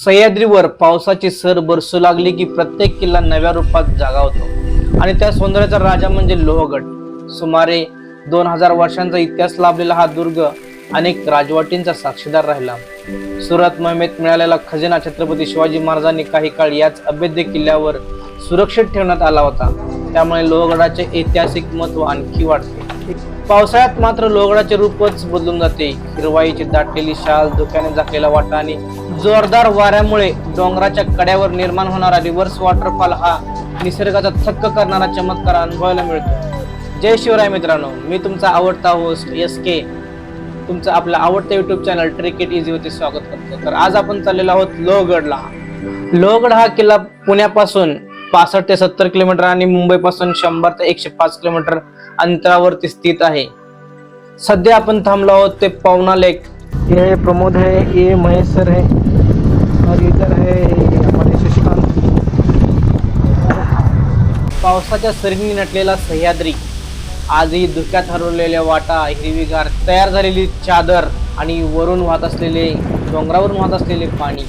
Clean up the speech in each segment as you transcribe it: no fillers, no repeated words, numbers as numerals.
सह्याद्रीवर पावसाची सर बरसू लागली की प्रत्येक किल्ला नव्या रूपात जागा होतो आणि त्या सौंदर्याचा राजा म्हणजे लोहगड. सुमारे 2000 वर्षांचा इतिहास लाभलेला हा दुर्ग अनेक राजवटींचा साक्षीदार राहिला. सुरत मोहिमेत मिळालेला खजिना छत्रपती शिवाजी महाराजांनी काही काळ याच अभेद्य किल्ल्यावर सुरक्षित ठेवण्यात आला होता. त्यामुळे लोहगडाचे ऐतिहासिक महत्व आणखी वाढते. पावसाळ्यात मात्र लोहगडाचे रूपच बदलून जाते. हिरवाईची दाटलेली शाल, धुक्याने झाकलेला वाटा आणि जोरदार वाऱ्यामुळे डोंगराच्या कड्यावर निर्माण होणारा रिव्हर्स वॉटरफॉल हा निसर्गाचा थक्क करणारा चमत्कार अनुभवायला मिळतो. जय शिवराय मित्रांनो, मी तुमचा आवडता होस्ट SK तुमचं आपलं आवडतं YouTube channel trek it easy होती स्वागत करतो. तर आज आपण चाललेलो आहोत लोहगडला. लोहगड हा किल्ला पुण्यापासून 65 ते 70 किलोमीटर आणि मुंबईपासून 100 ते 105 किलोमीटर अंतरावरती स्थित आहे. सध्या आपण थांबलो आहोत ते पवना लेक. ये प्रमोद है, ये महेश सर है और इधर है हमारे शशिकांत. पावसाच्या सरींनी नटलेला सह्याद्री, आजही धुक्यात हरवलेल्या वाटा, हिरवीगार तयार झालेली चादर आणि वरून वाहत असलेले डोंगरावरून वाहत असलेले पाणी.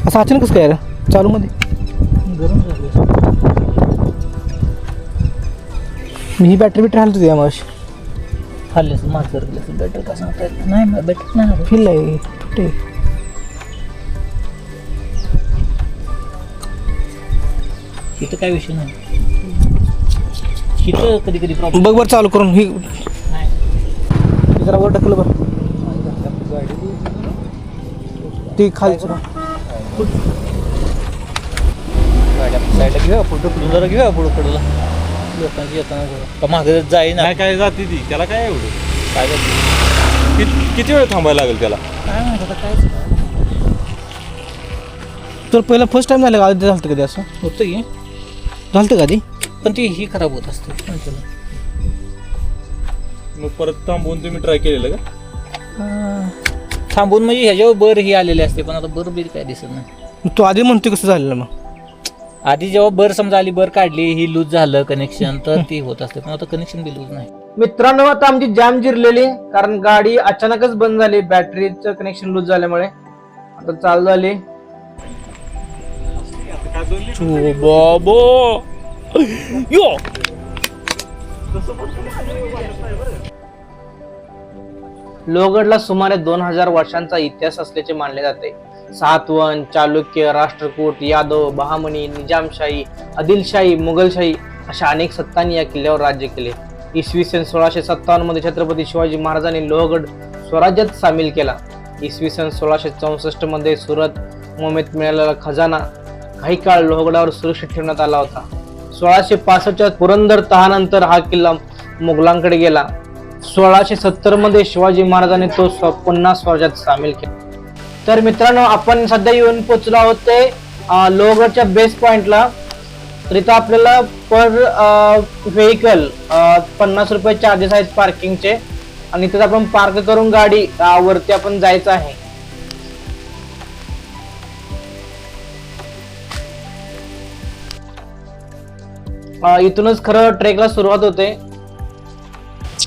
असं अचानकच काय चालू मध्ये गरम झालं. मी ही बॅटरी हलत होती मावशी. हल्लेच मात्र बॅटरी का सांगता येत नाही. बॅटरी नाही फील आहे कुठे इथं काय विषय नाही. इथं कधी कधी प्रॉब्लेम बघ बरं चालू करून. ही नाही. जरा वर ढकल बरं. ती खालचं गाड्या साईडला घेऊया, फोटो कडून जरा घेऊया पुढं कडूला लोकांची येताना मागे जाई ना. काय जाते ती, त्याला काय एवढं काय जाते किती वेळ थांबायला लागेल त्याला? काय माहिती आता काय तर पहिला फर्स्ट टाइम झालं का? आधी झालं कधी असं होतं की झालं कधी? पण ती ही खराब होत असते. मग परत थांबवून तुम्ही ट्राय केलेलं का? थांबून म्हणजे ह्याच्यावर बर ही आलेली असते, पण आता बर बीर काय दिसत नाही. तू आधी म्हणतोय कसं झालेलं मग? आधी जेव्हा बर समजा आली, बर काढली, ही लूज झालं कनेक्शन, तर ती होत असते. पण आता कनेक्शन बी लूज नाही. मित्रांनो, आता आमची जॅम जिरलेली कारण गाडी अचानकच बंद झाली बॅटरीचं कनेक्शन लूज झाल्यामुळे. आता चालू झाली. बाबो यो लोहगडला सुमारे 2000 वर्षांचा इतिहास असल्याचे मानले जाते. सातवहन, चालुक्य, राष्ट्रकूट, यादव, बहामनी, निजामशाही, आदिलशाही, मुघलशाही अशा अनेक सत्तांनी या किल्ल्यावर राज्य केले. इसवी सन 1657 मध्ये छत्रपती शिवाजी महाराजांनी लोहगड स्वराज्यात सामील केला. इसवी सन 1664 मध्ये सुरत मोहिमेत मिळालेला खजाना काही काळ लोहगडावर सुरक्षित ठेवण्यात आला होता. 1665 पुरंदर तहानंतर हा किल्ला मुघलांकडे गेला. 1670 मध्ये शिवाजी महाराजांनी तो पुन्हा स्वराज्यात सामील केला. तर मित्रांनो, आपण सध्या येऊन पोहोचलो आहोत ते लोहगडच्या बेस पॉइंटला. तर इथं आपल्याला पर व्हेकल 50 रुपये चार्जेस आहेत पार्किंगचे आणि तिथं आपण पार्क करून गाडी वरती आपण जायचं आहे. इथूनच खरं ट्रेकला सुरुवात होते.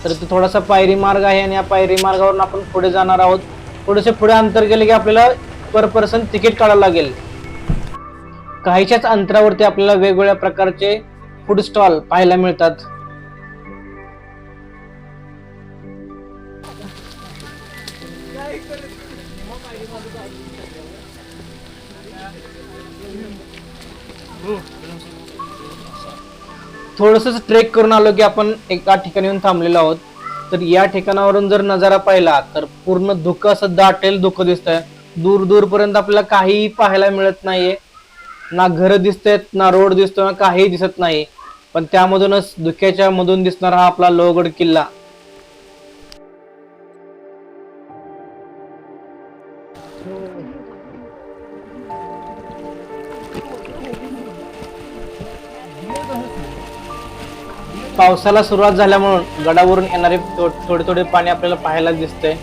तर इथे थोडासा पायरी मार्ग आहे आणि या पायरी मार्गावरून आपण पुढे जाणार आहोत. थोडेसे पुढे अंतर गेले की आपल्याला पर पर्सन तिकीट काढावं लागेल. काहीच्याच अंतरावरती आपल्याला वेगवेगळ्या प्रकारचे फूड स्टॉल पाहायला मिळतात. थोडंसं ट्रेक करून आलो की आपण एका ठिकाणी येऊन थांबलेलो आहोत. तर या ठिकाणावरून जर नजारा पाहिला तर पूर्ण धुकं असं दाटेल धुकं दिसतंय. दूर दूर पर्यंत आपल्याला काहीही पाहायला मिळत नाहीये. ना घर दिसतेत, ना रोड दिसतो, ना काही दिसत नाही. पण त्यामधूनच धुक्याच्या मधून दिसणारा हा आपला लोहगड किल्ला. पावसाला सुरुवात झाल्यामुळे गडावरून येणारे थोडे थोडे पाणी आपल्याला पाहायला दिसतंय.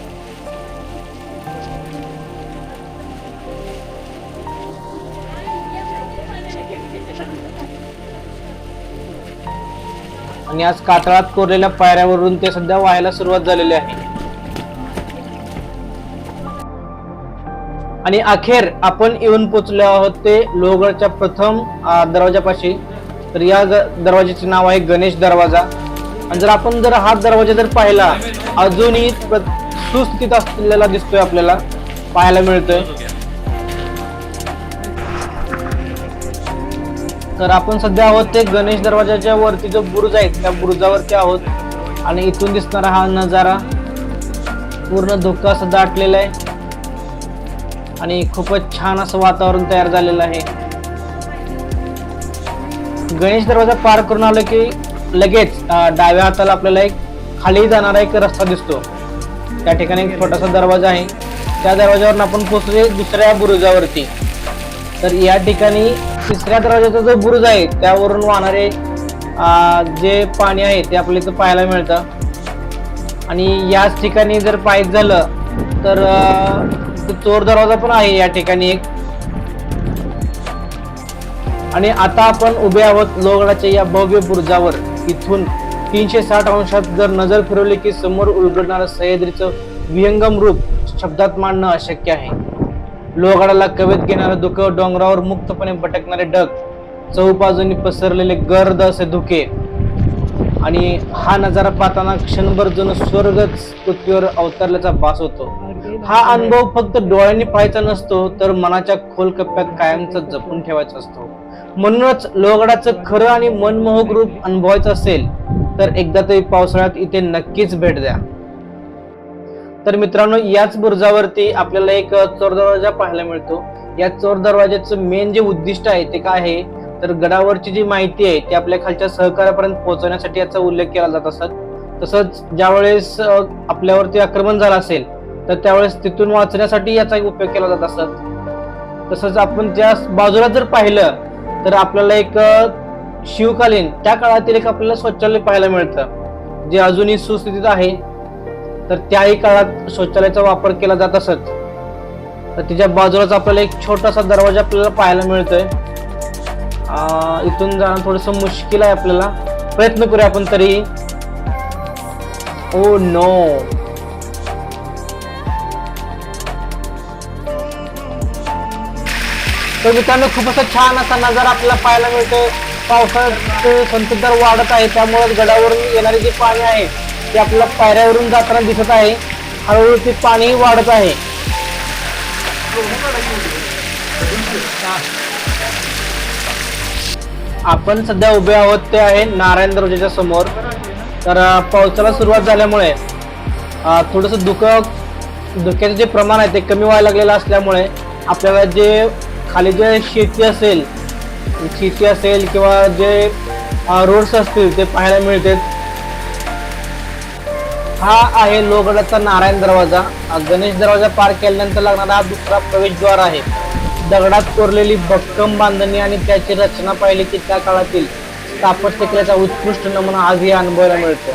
आणि आज कातळात कोरलेल्या पायऱ्यावरून ते सध्या वाहायला सुरुवात झालेली आहे. आणि अखेर आपण येऊन पोहोचलो आहोत ते लोहगडच्या प्रथम दरवाजापाशी. तर या दरवाजाचे नाव आहे गणेश दरवाजा. आणि जर आपण हा दरवाजा जर पाहिला, अजूनही सुस्थितीत असलेला दिसतोय, आपल्याला पाहायला मिळतोय. तर आपण सध्या आहोत ते गणेश दरवाजाच्या वरती जो बुरुज आहे त्या बुरुजावरती आहोत. आणि इथून दिसणारा हा नजारा पूर्ण धुकं असं दाटलेला आहे आणि खूपच छान असं वातावरण तयार झालेलं आहे. गणेश दरवाजा पार करून आलं की लगेच डाव्या हाताला आपल्याला एक खाली जाणारा एक रस्ता दिसतो. त्या ठिकाणी एक छोटासा दरवाजा आहे. त्या दरवाजावरून आपण पोहोचले दुसऱ्या बुरुजावरती. तर या ठिकाणी तिसऱ्या दरवाजाचा जो बुरुज आहे त्यावरून वाहणारे जे पाणी आहे ते आपल्याला इथं पाहायला मिळतं. आणि याच ठिकाणी जर पाहायचं झालं तर चोर दरवाजा पण आहे या ठिकाणी एक. आणि आता आपण उभे आहोत लोहगडाच्या या भव्य बुरुजावर. इथून 360 अंशात जर नजर फिरवली की समोर उलगडणारं सह्याद्रीचं विहंगम रूप शब्दात मांडणं अशक्य आहे. लोहगडाला कवेत घेणारं धुकं, डोंगरावर मुक्तपणे भटकणारे ढग, चहूबाजूंनी पसरलेले गर्द असे धुके. आणि हा नजारा पाहताना क्षणभर जणू स्वर्गच पृथ्वीवर अवतरल्याचा भास होतो. हा अनुभव फक्त डोळ्यांनी पाहायचा नसतो तर मनाच्या खोल कप्प्यात कायमचा जपून ठेवायचा असतो. म्हणूनच लोहगडाचं खरं आणि मनमोहक रूप अनुभवायचं असेल तर एकदा तरी पावसाळ्यात इथे नक्कीच भेट द्या. तर मित्रांनो, याच बुरुजावरती आपल्याला एक चोर दरवाजा पाहायला मिळतो. या चोर दरवाजाचं मेन जे उद्दिष्ट आहे ते काय आहे तर गडावरची जी माहिती आहे ती आपल्या खालच्या सहकार्यापर्यंत पोहोचवण्यासाठी याचा उल्लेख केला जात असत. तसंच ज्यावेळेस आपल्यावरती आक्रमण झालं असेल तर त्यावेळेस तिथून वाचण्यासाठी याचा उपयोग केला जात असत. तसंच आपण त्या बाजूला जर पाहिलं तर आपल्याला एक शिवकालीन त्या काळातील एक आपल्याला शौचालय पाहायला मिळतं जे अजूनही सुस्थितीत आहे. तर त्याही काळात शौचालयाचा वापर केला जात असत. तर तिच्या बाजूलाच आपल्याला एक छोटासा दरवाजा आपल्याला पाहायला मिळतोय. इथून जाणं थोडस मुश्किल आहे आपल्याला. प्रयत्न करूया आपण तरी. ओ नो, तर मित्रांनो खूप असा छान असा नजारा आपल्याला पाहायला मिळतोय. पावसाळ्यात संततधार वाढत आहे त्यामुळे गडावरून येणारे जे पाणी आहे ते आपल्याला पायऱ्यावरून जाताना दिसत आहे. हळूहळू ते पाणी वाढत आहे. आपण सध्या उभे आहोत ते आहे नारायण दरवाजाच्या समोर. तर पावसाला सुरुवात झाल्यामुळे थोडंसं धुक्याचं जे प्रमाण आहे ते कमी व्हायला लागलेलं असल्यामुळे आपल्याला जे खाली जे शेती असेल किंवा जे रोड्स असतील ते पाहायला मिळते. हा आहे लोहगडाचा नारायण दरवाजा. गणेश दरवाजा पार केल्यानंतर लागणारा हा दुसरा प्रवेशद्वार आहे. दगडात कोरलेली भक्कम बांधणी आणि त्याची रचना पाहिली की त्या काळातील स्थापत्यकलेचा उत्कृष्ट नमुना आजही अनुभवायला मिळतो.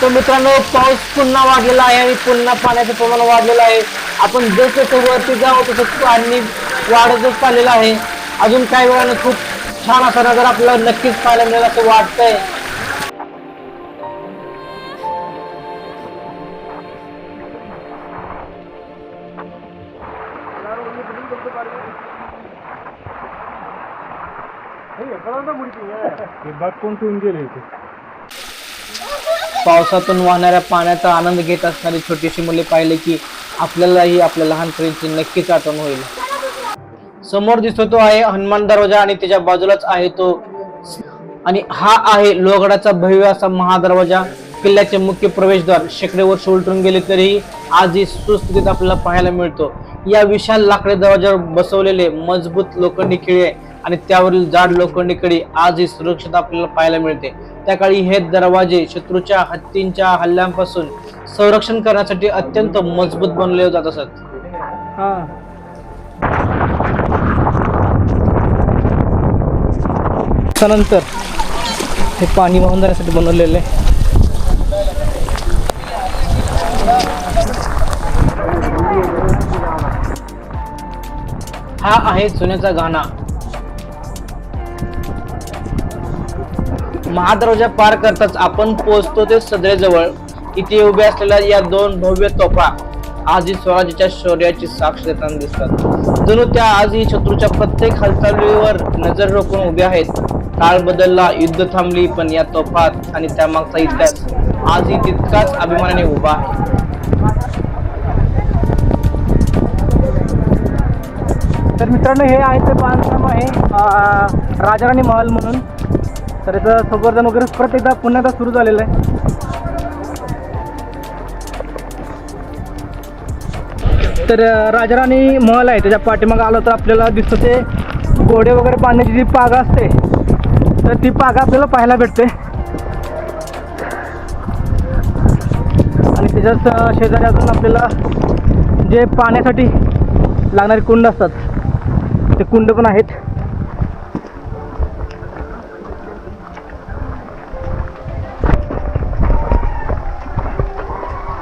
तर मित्रांनो, पाऊस पुन्हा वाढलेला आहे आणि पुन्हा पाण्याचं प्रमाण वाढलेलं आहे. आपण जसं वरती जाऊ तसं पाणी वाढतच चाललेलं आहे. अजून काही वेळाने खूप छान असा नजारा आपल्याला नक्कीच पाहायला मिळेल असं वाटतंय. पावसातून वाहणाऱ्या पाण्याचा आनंद घेत असणारी छोटीशी मुले पाहिले की आपल्यालाही आपल्या लहानपणीची नक्कीच आठवण होईल. समोर दिसतो तो आहे हनुमान दरवाजा आणि त्याच्या बाजूलाच आहे तो आणि हा आहे लोहगडाचा भव्य असा महादरवाजा. किल्ल्याचे मुख्य प्रवेशद्वार शेकडे वर्ष उलटून गेले तरीही आजही सुस्थितीत आपल्याला पाहायला मिळतो. या विशाल लाकडी दरवाजावर बसवलेले मजबूत लोखंडी खिळे आणि त्यावरील जाड लोखंडी कडी आजही सुरक्षित आपल्याला पाहायला मिळते. त्या काळी हे दरवाजे शत्रूच्या हत्तींच्या हल्ल्यांपासून संरक्षण करण्यासाठी अत्यंत मजबूत बनवले जात असत. त्यानंतर हे पाणी वाहून जाण्यासाठी बनवलेले हा आहे जुन्याचा घाणा. महादरवाजा पार करताच आपण पोहोचतो ते सदरेजवळ. इथे उभ्या असलेल्या या दोन भव्य तोफा आजही स्वराज्याच्या शौर्याची साक्ष देताना दिसतात. जणू त्या आजही शत्रूच्या प्रत्येक हालचालीवर नजर रोखून उभ्या आहेत. काळ बदलला, युद्ध थांबली, पण या तोफात आणि त्यामागचा इतिहास आजही तितकाच अभिमानाने उभा आहे. तर मित्रांनो, हे आहे ते बांधकाम आहे राजाराणी महल म्हणून. तर याचं संवर्धन वगैरे परत एकदा पुन्हा एकदा सुरू झालेलं आहे. तर राजाराणी महल आहे, त्याच्या पाठीमागं आलं तर आपल्याला दिसतं ते घोडे वगैरे बांधण्याची जी पागा असते, तर ती पागा आपल्याला पाहायला भेटते. आणि त्याच्याच शेजारी अजून आपल्याला जे पाण्यासाठी लागणारे कुंड असतात ते कुंड पण आहेत.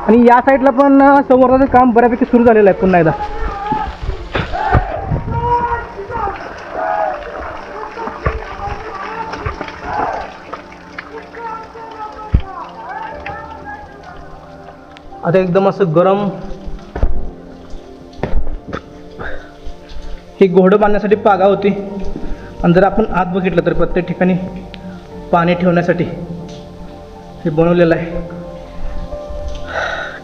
आणि या साईडला पण संवर्धनाचं काम बऱ्यापैकी सुरू झालेलं आहे पुन्हा एकदा. आता एकदम असं गरम ही घोडं बांधण्यासाठी पागा होती. आणि जर आपण आत बघितलं तर प्रत्येक ठिकाणी पाणी ठेवण्यासाठी हे बनवलेलं आहे.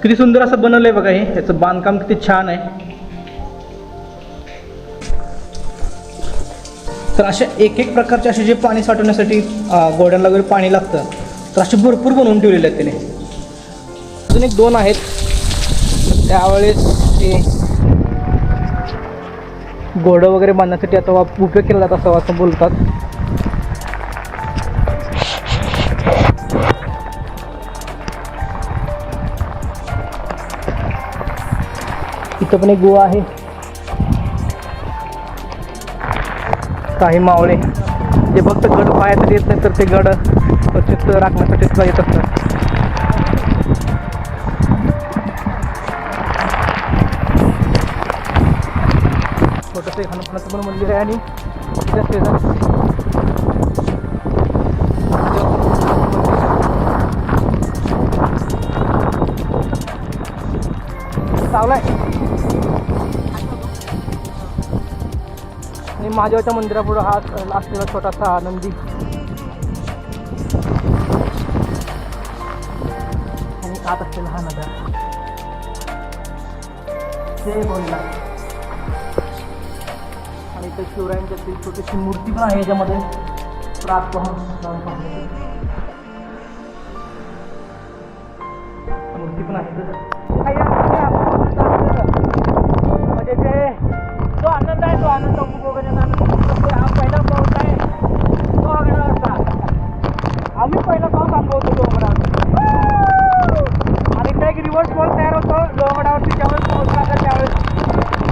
किती सुंदर असं बनवलं आहे बघा. हे याचं बांधकाम किती छान आहे. तर अशा एक एक प्रकारचे असे जे पाणी साठवण्यासाठी घोड्यांना वगैरे पाणी लागतं, तर असे भरपूर बनवून ठेवलेले आहेत त्याने. अजून एक दोन आहेत. त्यावेळेस ते घोडं वगैरे बांधण्यासाठी आता उपयोग केला जात असं बोलतात. इथं पण एक गुहा आहे. काही मावळे जे फक्त गड पाहायसाठी येत नाही, तर ते गड स्वच्छ राखण्यासाठी सुद्धा येत असतात. छोटंसं एक हनुमानाचं पण मंदिर आहे. आणि त्याच्या शेजारी सावला आहे. आणि महादेवाच्या मंदिरापुढं हा असलेला छोटासा नंदी. आणि आत असलेला हा नगर ते बोलला. आणि इथे शिवरायांच्या ती छोटीशी मूर्ती पण आहे, याच्यामध्ये प्रात मूर्ती पण आहे. म्हणजे जे जो आनंद आहे, तो आनंद हा पहिला पाऊस आहे लोहगडावरचा. आम्ही पहिला पाऊस अनुभवतो लोहगडावर. आणि त्या एक रिव्हर्स फॉल तयार होतो लोहगडावरती ज्यावेळेस पाऊस लागला त्यावेळेस.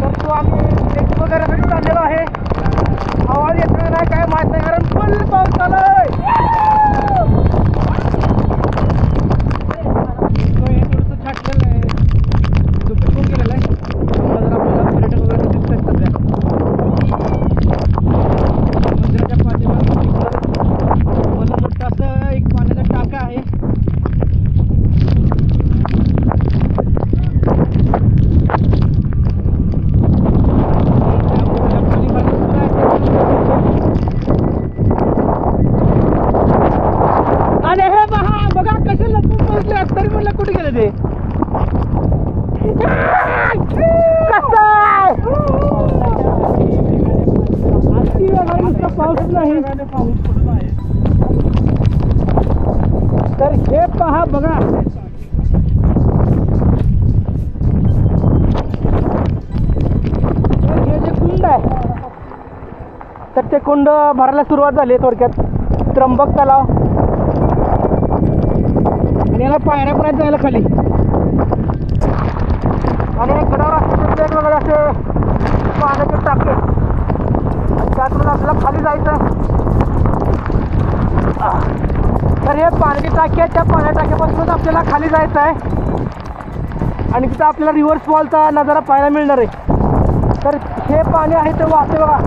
तर तो आम्ही एक वगैरेसाठी चाललेलो आहे. आवाज येतो नाही काय माहीत नाही, कारण फुल पाऊस चालू आहे. थोडंसं छाटलेलं आहे, दुपट केलेलं आहे. जर आपल्याला पर्यटक वगैरे दिसत आहेत सध्या. मंदिराच्या पाठीमागे मोठं असं एक पाण्याचा टाका आहे. आणि हे पहा बघा कसे लपून पोहोचले. तरी म्हणलं कुठे गेले ते. पाऊस नाही, तर हे पहा बघा. हे जे कुंड आहे, तर ते कुंड भरायला सुरुवात झाली आहे. थोडक्यात त्र्यंबक तलाव. आणि याला पायऱ्या पर्यंत जायला खाली. आणि गडावर असते वेगवेगळे असे पाण्याचे टाके. त्यातून आपल्याला खाली जायचं. तर हे पाण्याची टाकी आहे. त्या पाण्या टाक्यापासून आपल्याला खाली जायचं आहे. आणि तिथं आपल्याला रिव्हर्स फॉलचा नजारा पाहायला मिळणार आहे. तर हे पाणी आहे ते वाहते बघा.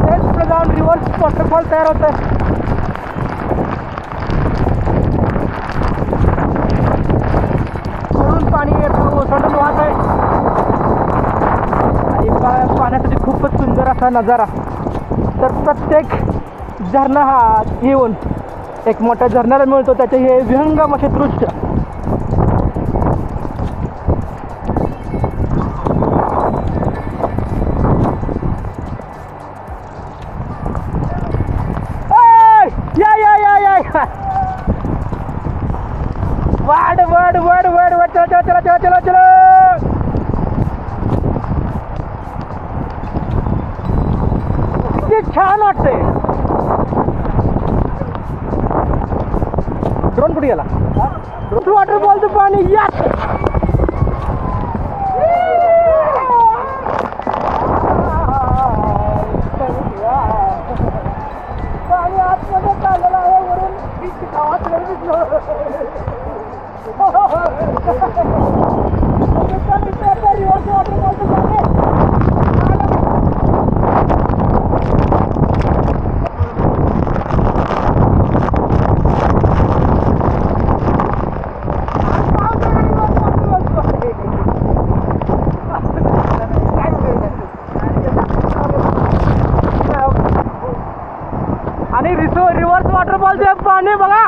तेच पुढे जाऊन रिव्हर्स वॉटरफॉल तयार होत आहे. वरून पाणी ओसंडून वाहत आहे आणि पाण्यासाठी खूपच सुंदर असा नजारा. तर प्रत्येक झरणा हा येऊन एक मोठ्या झरण्याला मिळतो. त्याचे हे विहंगम असे दृश्य. वाढ वाढ वाढ वाढ वाढ चला चला चला चला चला. किती छान वाटते. ड्रोन कुठे गेला. वॉटरफॉलचं पाणी यात. पाणी आतमध्ये चाललेलं आहे. वरून आणि रिव्हर्स वॉटरफॉलचे पाणी बघा.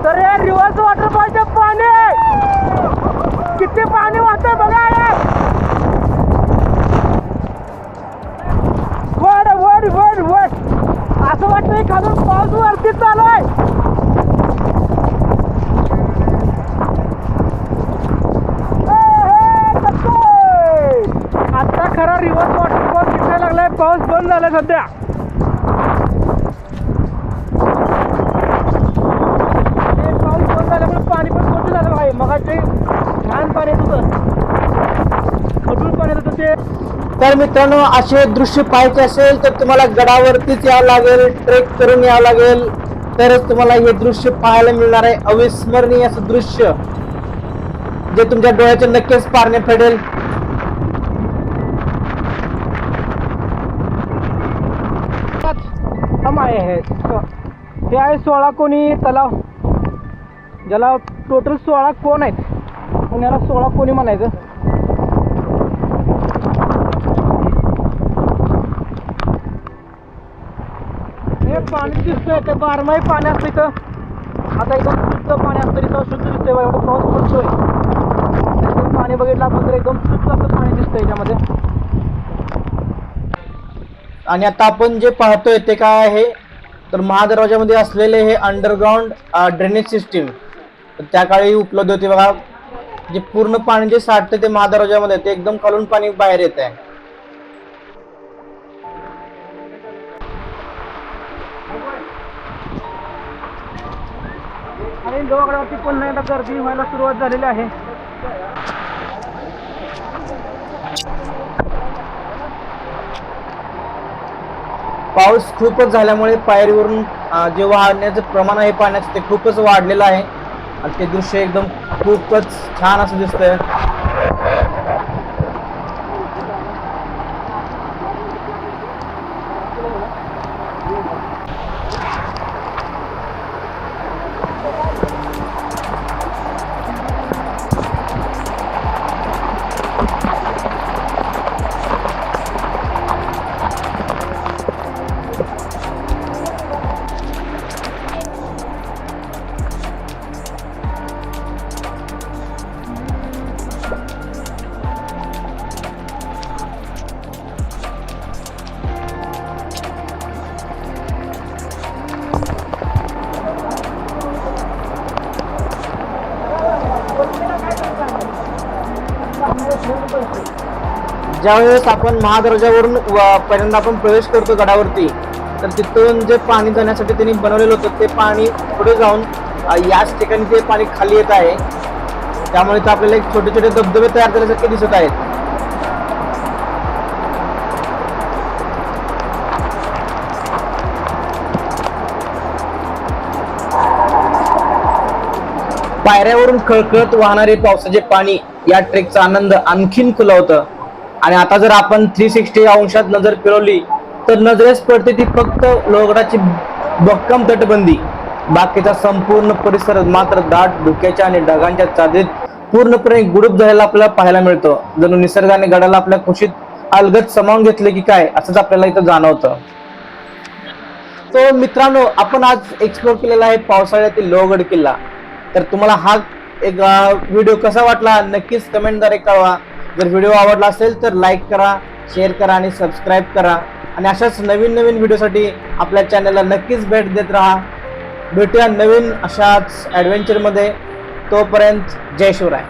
तर हे रिव्हर्स वॉटरफॉलचे पाणी किती पाणी वाहतंय बघा. वड वड वड वड असं वाटतंय खालून पाऊस वरती चालू आहे. आता खरा रिव्हर्स वॉटरफॉल दिसायला लागलाय. पाऊस बंद झालाय सध्या. पाऊस बंद झाल्यामुळे पाणी पण मोठं झालं आहे. मग ते छान पाणी येत होतं. खडूळ पाणी येत होतं ते. तर मित्रांनो, असे दृश्य पाहायचे असेल तर तुम्हाला गडावरतीच यावं लागेल. ट्रेक करून यावं लागेल तरच तुम्हाला हे दृश्य पाहायला मिळणार आहे. अविस्मरणीय असं दृश्य जे तुमच्या डोळ्याचे नक्कीच पारणे फेडेल. हम आए हैं. हे आहे 16 कोणी तलाव, ज्याला टोटल 16 कोण आहेत. पुण्याला 16 कोणी म्हणायचं. हे पाणी दिसतंय ते बारमाही पाणी असतं इथं. आता एकदम शुद्ध पाणी असतं इथं. शुद्ध दिसतंय बघा. एवढं पाऊस पडतोय. एकदम पाणी बघितलं आपण तर एकदम शुद्ध असं पाणी दिसतंय याच्यामध्ये. आणि आता आपण जे पाहतोय ते काय आहे तर महादरवाजामध्ये असलेले हे अंडरग्राऊंड ड्रेनेज सिस्टीम. तर त्या काळी उपलब्ध होती बघा. जे पूर्ण पाणी जे साठते ते महादरवाजामध्ये ते एकदम खालून पाणी बाहेर येत आहे. आणि लोहगडावरती पुन्हा एकदा गर्दी व्हायला सुरुवात झालेली आहे. पाऊस खूपच झाल्यामुळे पायरीवरून जे वाहण्याचं प्रमाण आहे पाण्याचं ते खूपच वाढलेलं आहे. आणि ते दृश्य एकदम खूपच छान असं दिसतंय. ज्यावेळेस आपण महादरवाजावरून पहिल्यांदा आपण प्रवेश करतो गडावरती, तर तिथून जे पाणी जाण्यासाठी त्यांनी बनवलेलं होतं ते पाणी पुढे जाऊन याच ठिकाणी ते पाणी खाली येत आहे. त्यामुळे तर आपल्याला एक छोटे छोटे धबधबे तयार झाल्यासारखे दिसत आहेत. पायऱ्यावरून खळखळत वाहणारे पावसाचे पाणी या ट्रेकचा आनंद आणखीन खुलवतं. आणि आता जर आपण 360 अंशात नजर फिरवली तर नजरेस पडते ती फक्त लोहगडाची भक्कम तटबंदी. बाकीचा संपूर्ण परिसर मात्र दाट धुक्याच्या आणि ढगांच्या चादरीत पूर्णपणे गुडूप झालेला आपल्याला पाहायला मिळतो. जणू निसर्गाने गडाला आपल्या खुशीत अलगद सामावून घेतले की काय असंच आपल्याला इथं जाणवतं. तो मित्रांनो, आपण आज एक्सप्लोर केलेला आहे पावसाळ्यातील लोहगड किल्ला. तर तुम्हाला हा एक व्हिडिओ कसा वाटला नक्कीच कमेंटद्वारे कळवा. जर व्हिडिओ आवडला असेल तर लाईक करा, शेअर करा आणि सबस्क्राईब करा. आणि अशाच नवीन नवीन व्हिडिओसाठी आपल्या चॅनलला नक्कीच भेट देत राहा. भेटूया नवीन अशाच ॲडव्हेंचरमध्ये. तोपर्यंत जय शिवराय.